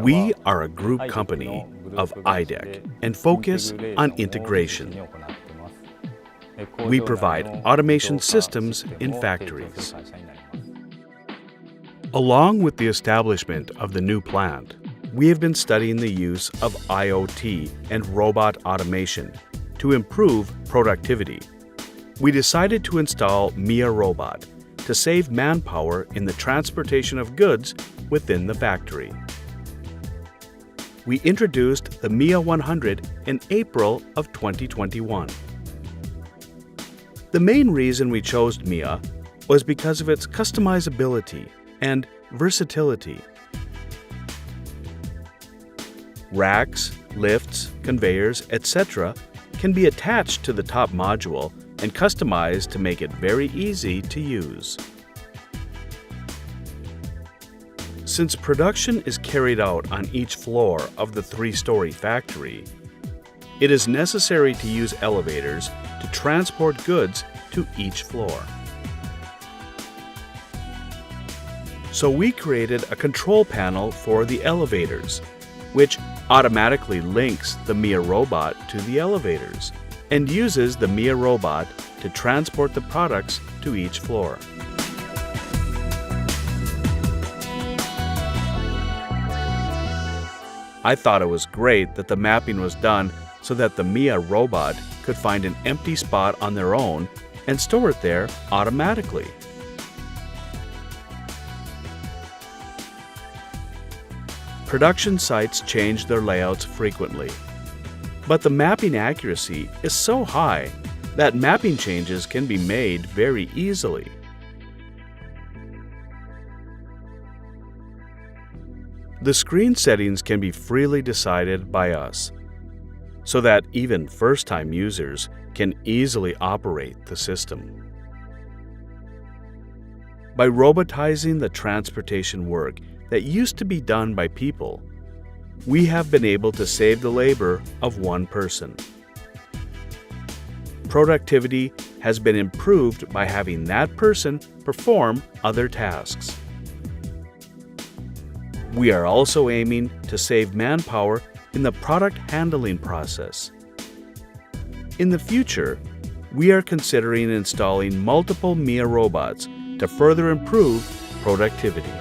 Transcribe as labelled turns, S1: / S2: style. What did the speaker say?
S1: We are a group company of IDEC and focus on integration. We provide automation systems in factories. Along with the establishment of the new plant, we have been studying the use of IoT and robot automation to improve productivity. We decided to install MiR robot to save manpower in the transportation of goods within the factory. We introduced the MiR100 in April of 2021. The main reason we chose MiR was because of its customizability and versatility. Racks, lifts, conveyors, etc. can be attached to the top module and customized to make it very easy to use. Since production is carried out on each floor of the 3-story factory, it is necessary to use elevators to transport goods to each floor. So we created a control panel for the elevators, which automatically links the MiR robot to the elevators and uses the MiR robot to transport the products to each floor. I thought it was great that the mapping was done so that the MiR robot could find an empty spot on their own and store it there automatically. Production sites change their layouts frequently, but the mapping accuracy is so high that mapping changes can be made very easily. The screen settings can be freely decided by us, so that even first-time users can easily operate the system. By robotizing the transportation work that used to be done by people, we have been able to save the labor of one person. Productivity has been improved by having that person perform other tasks. We are also aiming to save manpower in the product handling process. In the future, we are considering installing multiple MiR robots to further improve productivity.